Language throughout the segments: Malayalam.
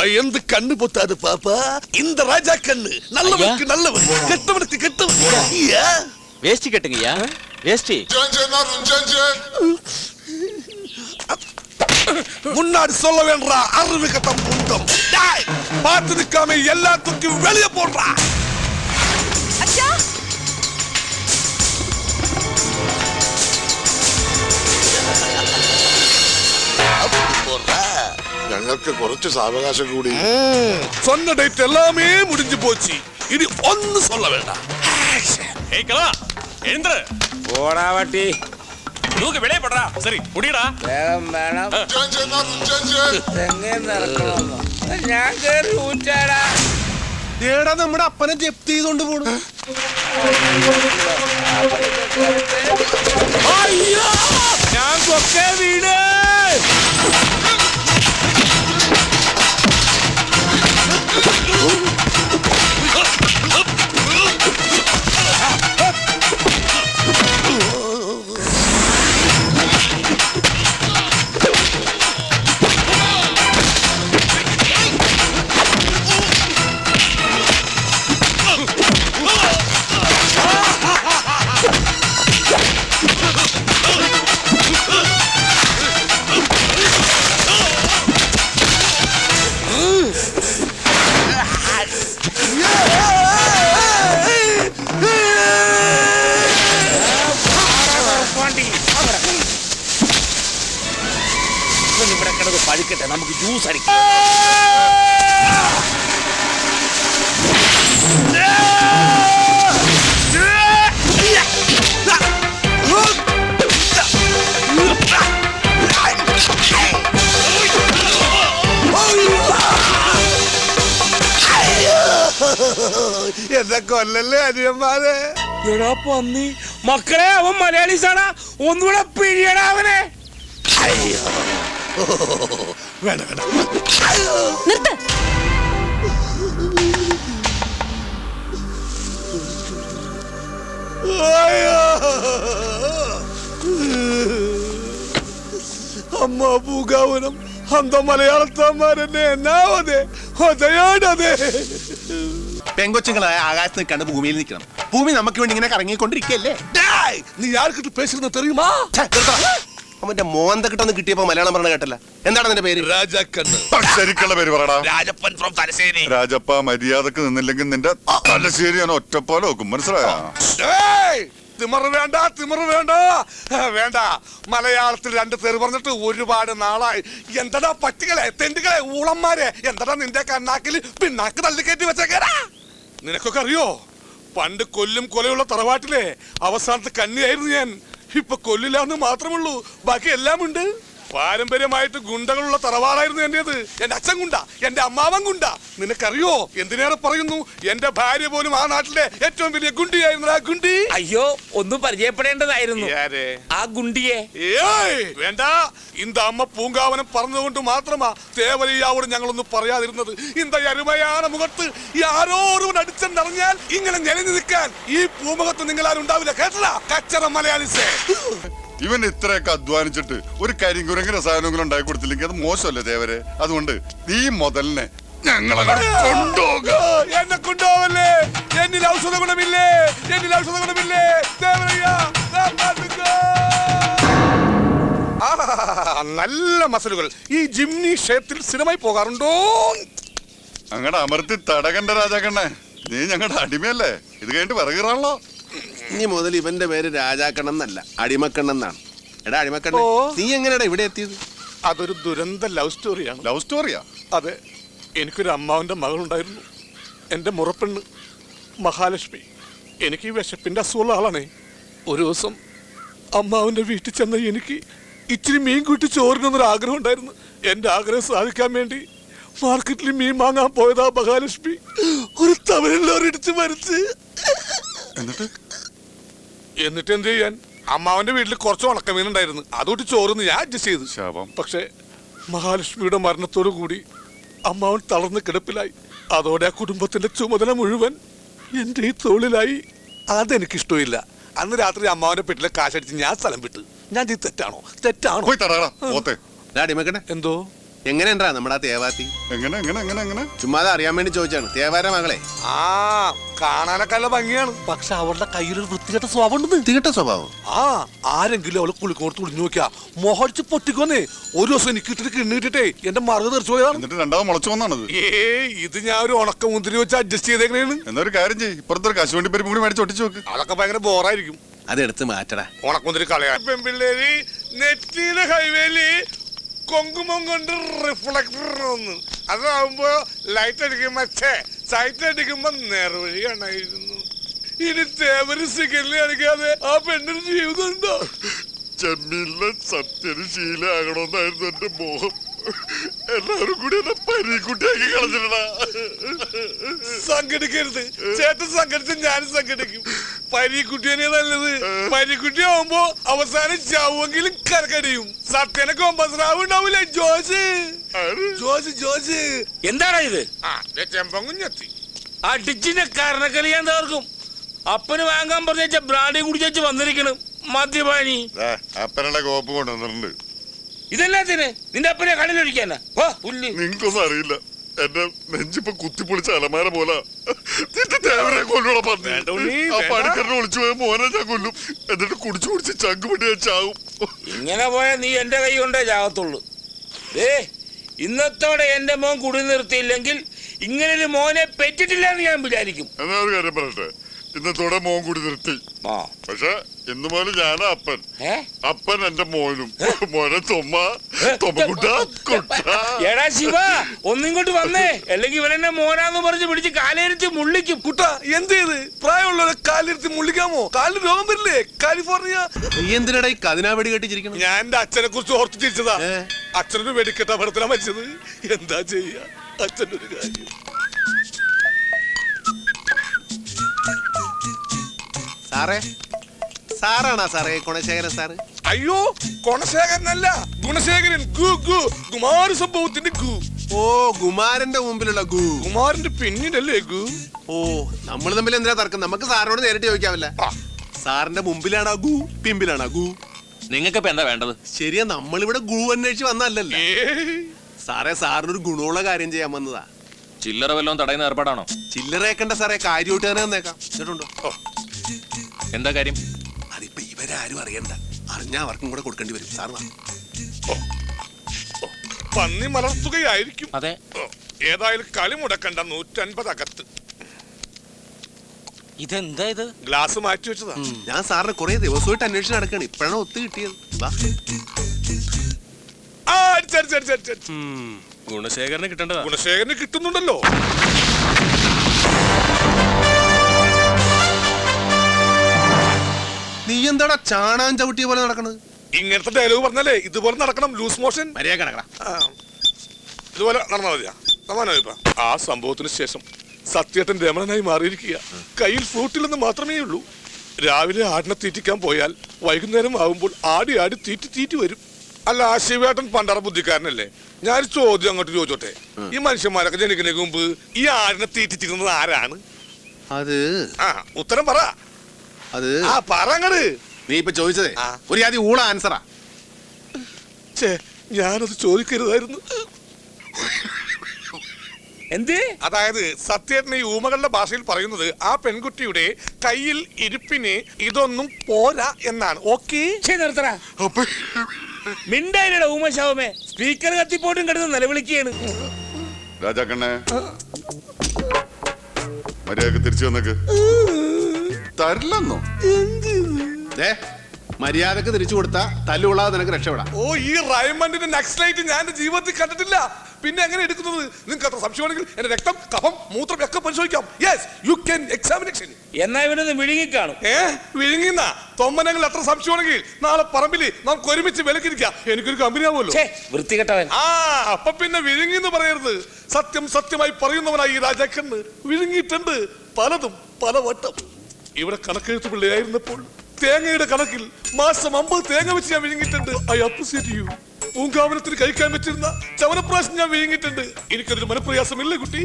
பயந்து கண்ணு பொத்தாது பாப்பா. இந்த ராஜா கண்ணு நல்லவனுக்கு நல்லவன், கெட்டவனுக்கு கெட்டவன். வேஷ்டி கட்டுங்கய்யா, வேஷ்டி. முன்னாடி சொல்ல வேண்டா, அறிவு கட்டம் புண்டம். பார்த்து நிக்காம எல்லாத்துக்கும் வெளியே போடுறா. ഞങ്ങൾക്ക് കുറച്ച് സാവകാശം കൂടി. சொன்ன டேட் எல்லாமே முடிஞ்சு போச்சு. இனி ஒன்னு சொல்ல வேண்டாம். ஏய் கலா, எழுந்திரு. போடா வட்டி. தூக்கு வெளியே போடுறா. சரி முடியடா. വേഗം വേണം. തെങ്ങേ നടക്കണമെന്നോ ഞാൻ കേറി ഊറ്റാടാ. ഏടാ നമ്മുടെ അപ്പനെ ജപ്തി ചെയ്തോണ്ട് പോണു. അയ്യോ ഞാൻ കൊക്കെ വീട്. ഇവിടെ കിടന്ന് പഴുക്കട്ടെ, നമുക്ക് ജ്യൂസ് അടിക്കാം. എന്നെ കൊല്ലല്ലേ അനിയന്മാരെ. എടാ പന്നി മക്കളെ, അവൻ മലയാളീസാണ്, ഒന്നുകൂടെ പിഴിയടാ അവനെ. വേണ്ട വേണ്ട നിർത്ത്. അമ്മ പൂങ്കാവനം അന്ത മലയാളത്തമാരെന്നെ എന്നാവതേ ഹൃദയാണതേ. പെങ്കൊച്ചുങ്ങളായ ആകാശത്ത് നിൽക്കാണ്ട് ഭൂമിയിൽ നിൽക്കണം. ഭൂമി നമുക്ക് വേണ്ടി ഇങ്ങനെ കറങ്ങിക്കൊണ്ടിരിക്കല്ലേ. നീ ആർക്കിട്ട് പേശുന്ന തെറിയുമാ? അവന്റെ മോന്ത കിട്ടൊന്ന് കിട്ടിയപ്പോ മലയാളം പറഞ്ഞ കേട്ടല്ല. എന്താണ് നിന്റെ പേര്? രാജാക്കണ്ണ്. ശരിക്കുള്ള പേര് പറടാ. രാജപ്പൻ ഫ്രം തലശ്ശേരി. രാജപ്പ മര്യാദക്ക് നിന്നില്ലെങ്കിൽ നിന്റെ തലശ്ശേരി ഞാൻ ഒറ്റപ്പോലെ വെക്കും, മനസ്സിലായോ? തിമറ് വേണ്ട, തിമറ് വേണ്ട, വേണ്ട. മലയാളത്തിൽ രണ്ട് തെറി പറഞ്ഞിട്ട് ഒരുപാട് നാളായി. എന്തടാ പട്ടികളെ, തെണ്ടുകളെ, ഊളന്മാരെ, എന്തടാ നിന്റെ കണ്ണാക്കിൽ പിന്നാക്ക് തള്ളിക്കയറ്റി വെച്ചേക്കാരാ. നിനക്കൊക്കെ അറിയോ, പണ്ട് കൊല്ലും കൊലയുള്ള തറവാട്ടിലെ അവസാനത്തെ കന്നിയായിരുന്നു ഞാൻ. ഇപ്പൊ കൊല്ലില്ലാന്ന് മാത്രമുള്ളൂ, ബാക്കി എല്ലാം ഉണ്ട്. പാരമ്പര്യമായിട്ട് ഗുണ്ടകളുള്ള തറവാടായിരുന്നു എന്റേത്. എന്റെ അച്ഛൻ ഗുണ്ട, എന്റെ അമ്മാവൻ ഗുണ്ട. നിനക്കറിയോ, എന്തിനേറെ പറയുന്നു, എന്റെ ഭാര്യ പോലും ആ നാട്ടിലെ ഏറ്റവും വലിയ ഗുണ്ടിയായിരുന്നു. ആ ഗുണ്ടി അയ്യോ, ഒന്ന് പരിചയപ്പെടേണ്ടതായിരുന്നു ആ ഗുണ്ടിയെ. വേണ്ട, இந்த അമ്മ പൂങ്കാവനം പറഞ്ഞതുകൊണ്ട് മാത്രമാ തേവലയ്യാവോട് ഞങ്ങളൊന്നും പറയാതിരുന്നത്. இந்த അരുമயான മുഖത്ത് ആരോ ഒരുവൻ അടിച്ചെന്നറിഞ്ഞാൽ ഇങ്ങനെ ഞെളിഞ്ഞു നിൽക്കാൻ ഈ പൂമുഖത്ത് നിങ്ങൾ ആരും ഉണ്ടാവില്ല. കേട്ടല്ല കച്ചറ മലയാളിസേ. ഇവൻ ഇത്രയൊക്കെ അധ്വാനിച്ചിട്ട് ഒരു കരിങ്കുരങ്ങ് രസായനങ്ങളും ഉണ്ടാക്കി കൊടുത്തില്ലെങ്കിൽ അത് മോശമല്ലേ ദേവരെ? അതുകൊണ്ട് നീ മുതലിനെ ഞങ്ങളെ കൊണ്ടുപോകുക. എന്നെ കൊണ്ടുപോവല്ലേ? എന്നിൽ ഔഷധ ഗുണമില്ലേ? എന്നിൽ ഔഷധ ഗുണമില്ലേ? നല്ല മസലുകൾ. ഈ ജിംനി ക്ഷേത്രത്തിൽ സ്ഥിരമായി പോകാറുണ്ടോ? അങ്ങടെ അമർത്തി തടകണ്ട രാജാക്കണ്ണേ, നീ ഞങ്ങളുടെ അടിമയല്ലേ? ഇത് കഴിഞ്ഞിട്ട് വിറകിറാണല്ലോ. ഇനി മുതൽ ഇവന്റെ പേര് രാജാക്കണ്ണം എന്നല്ല, അടിമക്കണ്ണെന്നാണ്. എടാ അടിമക്കണ്ണ, നീ എങ്ങനെയാടാ ഇവിടെ എത്തിയത്? അതൊരു ദുരന്ത ലവ് സ്റ്റോറിയാണ്. ലവ് സ്റ്റോറിയാ? അതെ, എനിക്കൊരു അമ്മാവന്റെ മകളുണ്ടായിരുന്നു, എൻ്റെ മുറപ്പെണ്ണ് മഹാലക്ഷ്മി. എനിക്ക് ഈ വിശപ്പിന്റെ അസുഖമുള്ള ആളാണേ. ഒരു ദിവസം അമ്മാവന്റെ വീട്ടിൽ ചെന്ന എനിക്ക് ഇച്ചിരി മീൻ കൂട്ടി ചോറിനൊന്നൊരു ആഗ്രഹം ഉണ്ടായിരുന്നു. എൻ്റെ ആഗ്രഹം സാധിക്കാൻ വേണ്ടി മാർക്കറ്റിൽ മീൻ വാങ്ങാൻ പോയതാ മഹാലക്ഷ്മി. ഒരു തമിഴിലോരിടിച്ച് മരിച്ച്. എന്നിട്ട് എന്ത് ചെയ്യാൻ, അമ്മാവന്റെ വീട്ടിൽ കുറച്ച് ഉണക്കമീൻ ഉണ്ടായിരുന്നു, അതോട്ട് ചോറിന്ന് ഞാൻ അഡ്ജസ്റ്റ് ചെയ്തു. പക്ഷേ മഹാലക്ഷ്മിയുടെ മരണത്തോടു കൂടി അമ്മാവൻ തളർന്ന് കിടപ്പിലായി. അതോടെ ആ കുടുംബത്തിന്റെ ചുമതല മുഴുവൻ എന്റെ ഈ തോളിലായി. അതെനിക്കിഷ്ടമില്ല. അന്ന് രാത്രി അമ്മാവന്റെ പെട്ടിലെ കാശടിച്ച് ഞാൻ സ്ഥലം വിട്ടു. ഞാൻ തെറ്റാണോ? തെറ്റാണോ? എന്തോ എങ്ങനെയുണ്ടാ നമ്മുടെ ആ തേവാത്തി? എങ്ങനെ എങ്ങനെ എങ്ങനെ എങ്ങനെ ചുമ്മാതെ അറിയാൻ വേണ്ടി ചോദിച്ചാണ്. തേവാര മകളെ ആ കാണാനൊക്കെ നല്ല ഭംഗിയാണ്, പക്ഷെ അവളുടെ കയ്യിലൊരു വൃത്തികെട്ട സ്വഭാവം ഉണ്ടെന്ന്. വൃത്തികെട്ട സ്വഭാവം? ആ ആരെങ്കിലും അവളെ കുളിക്കോർത്ത് കുളിഞ്ഞു നോക്കിയാ മൊഹടിച്ച് പൊട്ടിക്കൊന്നേ. ഒരു ദിവസം എനിക്ക് ഇട്ടിട്ട് കിണ്ണിട്ടിട്ടേ എന്റെ മറുക തെറിച്ചു പോയതാണ്. എന്നിട്ട് രണ്ടാമത് മുളച്ചു വന്നാണത്. ഇത് ഞാൻ ഒരു ഉണക്ക മുന്തിരി വെച്ച് അഡ്ജസ്റ്റ് ചെയ്തേക്കണേണ്. എന്നൊരു കാര്യം ചെയ്യ്, ഇപ്പുറത്തൊരു കശുവണ്ടി പരിപ്പ് കൂടി മേടിച്ച് ഒട്ടിച്ചു നോക്ക്. അതൊക്കെ ഭയങ്കര ബോറായിരിക്കും. അതെടുത്ത് മാറ്റടാ. ഉണക്കമുന്തിരി കളയാ. പെൺപിള്ളേര് നെറ്റിയിലെ ഹൈവേലി കൊങ്കുമം കൊണ്ട് റിഫ്ലക്ടർ ഒന്ന് അതാവുമ്പോ ലൈറ്റ് അടിക്കുമ്പോ സൈറ്റ് അടിക്കുമ്പോ നേർവഴി കാണായിരുന്നു. ഇനി തേവര് സിഗരറ്റ് അടിക്കാതെ ആ പെണ്ണിന് ജീവിതം ഉണ്ടോ? ചെമ്മീനിലെ സത്യന് ശീലമാകണമെന്നായിരുന്നു എന്റെ മോഹം. എല്ലാവരും കൂടി എന്നെ പരീക്കുട്ടിയാക്കി കളഞ്ഞിട്ടാ. സംഘടിക്കരുത് ചേട്ടൻ, സംഘടിച്ച് ഞാനും സംഘടിക്കും. പരീക്കുട്ടിയെ നല്ലത്. പരീക്കുട്ടി ആവുമ്പോ അവസാനം ചാവുമെങ്കിലും കരക്കടിയും. സത്യനെ കൊമ്പസ്രാവ് ഉണ്ടാവൂലേ? ജോസ് എന്താടാ ഇത്? ചെമ്പങ്കുഞ്ഞെത്തി. അടിച്ചിന്റെ കരണക്കളിയാൻ തകർക്കും. അപ്പന് വാങ്ങാൻ പറഞ്ഞ ബ്രാഡി കുടിച്ചു വന്നിരിക്കണം മദ്യപാനി. അപ്പനുള്ള കോപ്പ് കൊണ്ടുവന്നിട്ടുണ്ട്. ഇതെല്ലാത്തിന് നിന്റെ അപ്പനെ കടലൊഴിക്കാനാ? പുല്ല്. നിങ്ങൾക്കൊന്നും അറിയില്ല, എന്റെ നെഞ്ചിപ്പൊ കുത്തിപ്പൊളിച്ച അലമാര പോലെ പണിക്കറിനെ വിളിച്ചു പോയ മോനെ ഞാൻ കൊല്ലും. എന്നിട്ട് കുടിച്ചു കുടിച്ച് ചങ്ക് പിടി ഞാൻ ചാവും. ഇങ്ങനെ പോയാൽ നീ എന്റെ കൈ കൊണ്ടേ ചാകത്തുള്ളൂ. ഇന്നത്തോടെ എന്റെ മോൻ കുടി നിർത്തിയില്ലെങ്കിൽ ഇങ്ങനൊരു മോനെ പെറ്റിട്ടില്ല എന്ന് ഞാൻ വിചാരിക്കും. എന്നാ ഒരു കാര്യം പറയട്ടെ, ഇന്നത്തോടെ മോൻ കൂടി നിർത്തി. പക്ഷെ ഇന്ന് മുതൽ ഞാനാ അപ്പൻ. അപ്പൻ എന്റെ മോനും. മോനെ എടാ ശിവ, ഒന്നിങ്ങോട്ട് വന്നേ, അല്ലെങ്കിൽ ഇവനെന്നെ മോനാന്ന് പറഞ്ഞ് പിടിച്ച് കാലേരിച്ച് മുള്ളിക്കും. കുട്ട എന്ത് ചെയ്ത് പ്രായമുള്ളവരെ കാലിരുത്തി മുള്ളിക്കാമോ? കാലിന് രോഗം വരില്ലേ? കാലിഫോർണിയ. നീ എന്തിനാ ഈ കതിനാ വെടി കെട്ടിച്ചിരിക്കണം? ഞാൻ എന്റെ അച്ഛനെ കുറിച്ച് ഓർത്ത് തിരിച്ചതാ. അച്ഛനൊരു വെടിക്കെട്ട അപകടത്തിലാ മരിച്ചത്. എന്താ ചെയ്യാ, അച്ഛൻ്റെ ഒരു കാര്യം. സാറേ, സാറാണാ സാറേ ഗുണശേഖരൻ സാറ്? അയ്യോ, ഗുണശേഖരനല്ല, ഗുണശേഖരൻ. കുമാര സംഭവത്തിന്റെ ഗു. ഓ, കുമാരന്റെ മുമ്പിലുള്ള ഗു. കുമാരന്റെ പിന്നിലല്ലേ ഗു? ഓ, നമ്മൾ തമ്മിൽ എന്തിനാ തർക്കം? നമുക്ക് സാറിനോട് നേരിട്ട് ചോദിക്കാമല്ല. സാറിന്റെ മുമ്പിലാണോ ഗു, പിമ്പിലാണോ ഗു? നിങ്ങൾക്കിപ്പോ എന്താ വേണ്ടത്? ശരിയാ, നമ്മളിവിടെ ഗു അന്വേഷിച്ച് വന്നല്ലല്ലോ സാറേ. സാറിനൊരു ഗുണമുള്ള കാര്യം ചെയ്യാൻ വന്നതാ. ചില്ലറ വല്ലതും തടയുന്ന ഏർപ്പാടാണോ? ചില്ലറേക്കണ്ട സാറേ, കാര്യമായിട്ട് തന്നെ വന്നേക്കാം. കേട്ടുണ്ടോ? എന്താ കാര്യം? അതിപ്പോ ഇവരാരും അറിയണ്ട. അറിഞ്ഞാ അവർക്കും കൂടെ കൊടുക്കേണ്ടി വരും. സാർ പന്നി മലർത്തുകയായിരിക്കും. അതെ. ഏതായാലും കളി മുടക്കണ്ട. 150 അകത്ത്. ഇതെന്താ ഇത്? ഗ്ലാസ് മാറ്റി വെച്ചതാ. ഞാൻ സാറിന് കുറെ ദിവസമായിട്ട് അന്വേഷണം നടക്കാണ്. ഇപ്പഴാണ് ഒത്തു കിട്ടിയത്. ഗുണശേഖരന് കിട്ടേണ്ടതാ. ഗുണശേഖരന് കിട്ടുന്നുണ്ടല്ലോ. നീ എന്താടാ ചാണാൻ ചവിട്ടിയ പോലെ നടക്കണത്? ഇങ്ങനത്തെ ഡയലോഗ് പറഞ്ഞാലേ ഇതുപോലെ നടക്കണം. Loose motion. മര്യാദ കിടക്കണം. ഇതുപോലെ നടന്നാ മതിയാ. സമാനമായിപ്പാ. ആ സംഭവത്തിന് ശേഷം സത്യേട്ടൻ രമണനായി മാറിയിരിക്കുക. കയ്യിൽ ഫ്രൂട്ടില്ലെന്ന് മാത്രമേ ഉള്ളൂ. രാവിലെ ആടിനെ തീറ്റിക്കാൻ പോയാൽ വൈകുന്നേരം ആകുമ്പോൾ ആടി ആടി തീറ്റി വരും. അല്ല, ആ ശിവേട്ടൻ പണ്ടറ ബുദ്ധിക്കാരനല്ലേ? ഞാനൊരു ചോദ്യം അങ്ങോട്ട് ചോദിച്ചോട്ടെ. ഈ മനുഷ്യന്മാരൊക്കെ ജനിക്കുന്നതിന് മുമ്പ് ഈ ആടിനെ തീറ്റിച്ചിരുന്നത് ആരാണ്? അത് ഉത്തരം പറ. അത് പറങ്ങട്. നീ ഇപ്പൊ ചോദിച്ചതേ ഒരു ആദ്യം ഊള ആൻസറാ. ഞാനത് ചോദിക്കരുതായിരുന്നു. എന്ത്? അതായത് സത്യേട്ടൻ ഈ ഊമകളുടെ ഭാഷയിൽ പറയുന്നത് ആ പെൺകുട്ടിയുടെ കയ്യിൽ ഇരിപ്പിന് ഇതൊന്നും പോരാ എന്നാണ്. ഓക്കേ, നിർത്തടാ. മിണ്ടായില്ലടാ ഊമശാവമേ. സ്പീക്കർ കത്തിപ്പോട്ടും കിടന്ന് നിലവിളിക്കുകയാണ്. രാജാക്കണ്ണേ, മര്യാദക്ക് തിരിച്ചു വന്നേക്ക്. തരില്ലെന്നോ? മര്യാദക്ക് തിരിച്ചു കൊടുത്താ തല്ലുകൊള്ളാതെ നിനക്ക് രക്ഷപ്പെടാം. ഓ, ഈ റൈമണ്ടിന്റെ നക്സലൈറ്റ് ഞാൻ എന്റെ ജീവിതത്തിൽ കണ്ടിട്ടില്ല. പിന്നെ എങ്ങനെ എടുക്കുന്നത്? നിങ്ങൾക്ക് അത്ര സംശയമാണെങ്കിൽ എന്റെ രക്തം, കഫം, മൂത്രം ഒക്കെ പരിശോധിക്കാം. Yes, you can examination. എന്നാ ഇവനൊന്ന് വിഴുങ്ങിക്കാണും. വിഴുങ്ങിന്ന തൊമ്മനങ്ങൾ അത്ര സംശയമാണെങ്കിൽ നാളെ പറമ്പില് നമുക്ക് ഒരുമിച്ച് വിലക്കിരിക്കാം. എനിക്കൊരു കമ്പനി ആവുമല്ലോ. വൃത്തികെട്ടവൻ. അപ്പൊ പിന്നെ വിഴുങ്ങിന്ന് പറയരുത്. സത്യം സത്യമായി പറയുന്നവനായി ഈ രാജാക്കണ്ണ് വിഴുങ്ങിയിട്ടുണ്ട് പലതും പലവട്ടം. ഇവിടെ കണക്കെഴുത്ത് പിള്ളയായിരുന്നപ്പോൾ തേങ്ങയുടെ കണക്കിൽ മാസം 50 തേങ്ങ വെച്ച് ഞാൻ വിഴുങ്ങിയിട്ടുണ്ട്. I appreciate you. പൂങ്കാവനത്തിന് കഴിക്കാൻ പറ്റുന്ന ചവനപ്രാശം ഞാൻ വിഴുങ്ങിയിട്ടുണ്ട്. എനിക്കതൊരു മനപ്രയാസമില്ല കുട്ടി.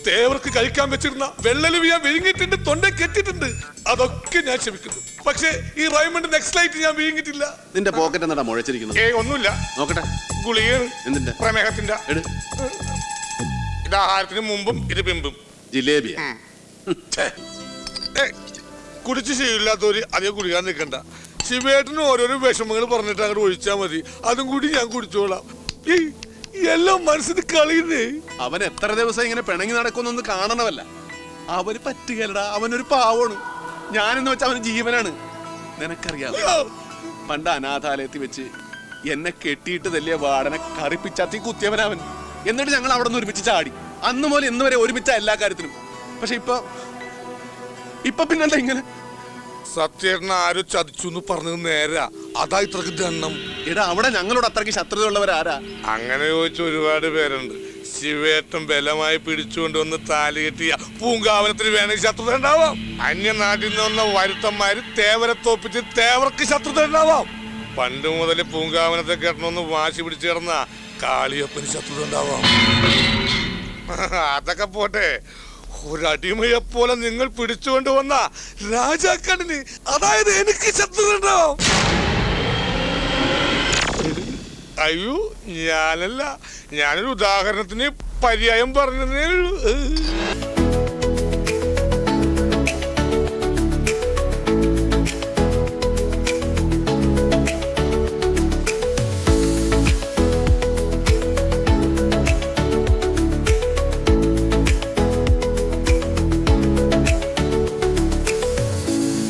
തേവർക്ക് കഴിക്കാൻ വെച്ചിരുന്ന വെള്ളലുവി ഞാൻ വിഴുങ്ങിയിട്ടുണ്ട്, തൊണ്ട കെട്ടിട്ടുണ്ട്. അതൊക്കെ ഞാൻ ക്ഷമിക്കുന്നു. പക്ഷേ ഈ റൈമണ്ട് നെക്സ്റ്റ് ലൈറ്റ് ഞാൻ വിഴുങ്ങിയിട്ടില്ല. നിന്റെ പോക്കറ്റ് എന്താ മുഴച്ചിരിക്കുന്നത്? ഒന്നുമില്ല. നോക്കട്ടെ. ഗുളികയാണ്. എന്തിന്റെ? പ്രമേഹത്തിന്റെ. എട്. ഇത് ആഹാരത്തിന് മുമ്പും ഇത് പിമ്പും. ജിലേബിയാ. കുടിച്ച് ശീലമില്ലാത്തവര് അധികം കുടിക്കാൻ നിൽക്കണ്ട. ശിവേട്ടന് ഓരോരോ വിഷമങ്ങൾ പറഞ്ഞിട്ട് അങ്ങോട്ട് ഒഴിച്ചാൽ മതി. അതും കൂടി ഞാൻ കുടിച്ചോളാം. എല്ലാം മനസ്സിന് കളിയുന്നേ. അവൻ എത്ര ദിവസം ഇങ്ങനെ പിണങ്ങി നടക്കുന്നൊന്ന് കാണണമല്ല. അവന് പറ്റുകയല്ലടാ, അവനൊരു പാവമാണ്. ഞാനെന്ന് വെച്ചാൽ അവന് ജീവനാണ്. നിനക്കറിയാം, പണ്ട് അനാഥാലയത്തിൽ വെച്ച് എന്നെ കെട്ടിയിട്ട് തല്ലിയ വാടനെ കറിപ്പിച്ചാത്തി കുത്തിയവനവൻ. എന്നിട്ട് ഞങ്ങൾ അവിടെ നിന്ന് ഒരുമിച്ച് ചാടി. അന്ന് മുതൽ ഇന്ന് വരെ ഒരുമിച്ച എല്ലാ കാര്യത്തിനും. പക്ഷെ ഇപ്പൊ പിന്നെന്താ ഇങ്ങനെ? സത്യേട്ടൻ ആരോ ചതിച്ചു എന്ന് പറഞ്ഞത് നേരാ. അതാ ഇത്രക്ക് ദണ്ണം. എടാ, അവിടെ ഞങ്ങളോട് അത്രയ്ക്ക് ശത്രുതയുള്ളവരാരാ? അങ്ങനെ ചോദിച്ച ഒരുപാട് പേരുണ്ട്. ശിവേട്ടൻ ബലമായി പിടിച്ചുകൊണ്ടുവന്ന് താലി കെട്ടിയ പൂങ്കാവനത്തിന് വേണമെങ്കിൽ ശത്രുത ഉണ്ടാവാം. അന്യനാട്ടിൽ നിന്ന് വന്ന വരുത്തന്മാര് തേവരെ തോപ്പിച്ച് തേവർക്ക് ശത്രുത ഉണ്ടാവാം. പണ്ട് മുതൽ പൂങ്കാവനത്തെ കെട്ടണമെന്ന് വാശി പിടിച്ചു കിടന്ന കാളിയപ്പന് ശത്രുത ഉണ്ടാവാം. അതൊക്കെ പോട്ടെ, ഒരടിമയെ പോലെ നിങ്ങൾ പിടിച്ചുകൊണ്ട് വന്ന രാജാക്കണ്ണിന്, അതായത് എനിക്ക് ശത്രുത ഉണ്ടാവും. അയ്യോ, ഞാനല്ല, ഞാനൊരു ഉദാഹരണത്തിന് പര്യായം പറഞ്ഞതേ ഉള്ളൂ.